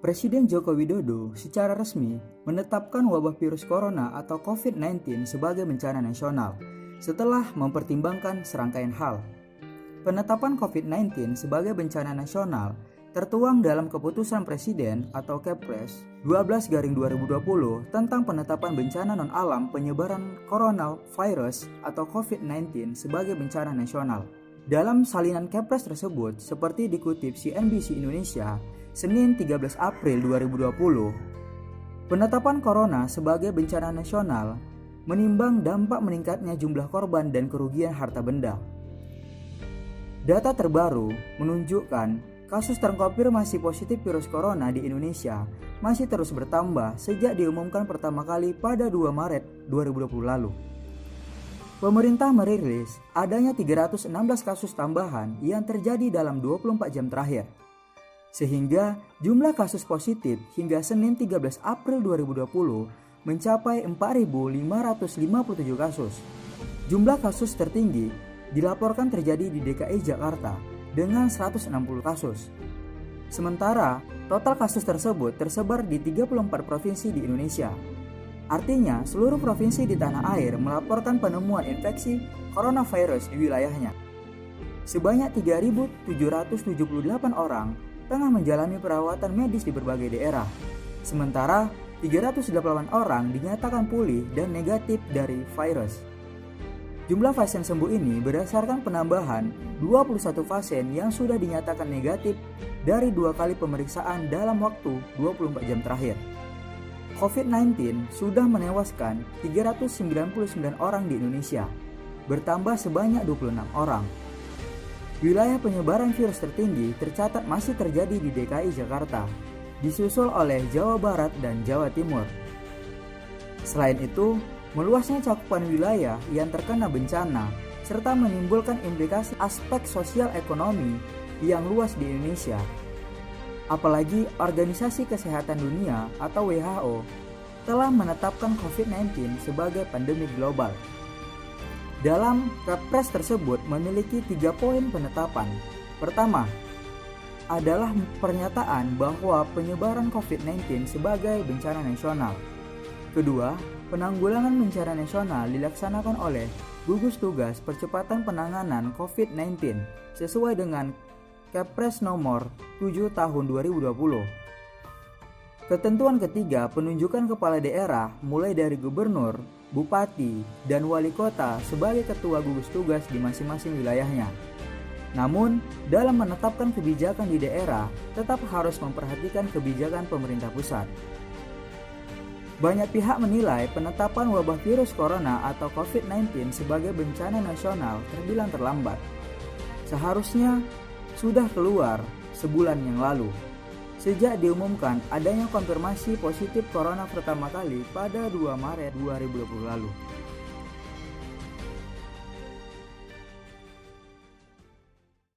Presiden Joko Widodo secara resmi menetapkan wabah virus corona atau COVID-19 sebagai bencana nasional setelah mempertimbangkan serangkaian hal. Penetapan COVID-19 sebagai bencana nasional tertuang dalam keputusan Presiden atau Kepres 12/2020 tentang penetapan bencana non-alam penyebaran coronavirus atau COVID-19 sebagai bencana nasional. Dalam salinan Kepres tersebut, seperti dikutip CNBC Indonesia, Senin 13 April 2020, penetapan corona sebagai bencana nasional menimbang dampak meningkatnya jumlah korban dan kerugian harta benda. Data terbaru menunjukkan kasus terkonfirmasi positif virus corona di Indonesia masih terus bertambah sejak diumumkan pertama kali pada 2 Maret 2020 lalu. Pemerintah merilis adanya 316 kasus tambahan yang terjadi dalam 24 jam terakhir. Sehingga jumlah kasus positif hingga Senin 13 April 2020 mencapai 4.557 kasus. Jumlah kasus tertinggi dilaporkan terjadi di DKI Jakarta dengan 160 kasus. Sementara total kasus tersebut tersebar di 34 provinsi di Indonesia. Artinya seluruh provinsi di tanah air melaporkan penemuan infeksi coronavirus di wilayahnya. Sebanyak 3.778 orang tengah menjalani perawatan medis di berbagai daerah. Sementara 308 orang dinyatakan pulih dan negatif dari virus. Jumlah pasien sembuh ini berdasarkan penambahan 21 pasien yang sudah dinyatakan negatif dari 2 kali pemeriksaan dalam waktu 24 jam terakhir. COVID-19 sudah menewaskan 399 orang di Indonesia, bertambah sebanyak 26 orang. Wilayah penyebaran virus tertinggi tercatat masih terjadi di DKI Jakarta, disusul oleh Jawa Barat dan Jawa Timur. Selain itu, meluasnya cakupan wilayah yang terkena bencana serta menimbulkan implikasi aspek sosial ekonomi yang luas di Indonesia. Apalagi Organisasi Kesehatan Dunia atau WHO telah menetapkan COVID-19 sebagai pandemi global. Dalam Kepres tersebut memiliki 3 poin penetapan. Pertama, adalah pernyataan bahwa penyebaran COVID-19 sebagai bencana nasional. Kedua, penanggulangan bencana nasional dilaksanakan oleh gugus tugas percepatan penanganan COVID-19 sesuai dengan Kepres nomor 7 tahun 2020. Ketentuan ketiga, penunjukan kepala daerah mulai dari gubernur, bupati, dan wali kota sebagai ketua gugus tugas di masing-masing wilayahnya. Namun, dalam menetapkan kebijakan di daerah, tetap harus memperhatikan kebijakan pemerintah pusat. Banyak pihak menilai penetapan wabah virus corona atau COVID-19 sebagai bencana nasional terbilang terlambat. Seharusnya sudah keluar sebulan yang lalu, sejak diumumkan adanya konfirmasi positif corona pertama kali pada 2 Maret 2020 lalu.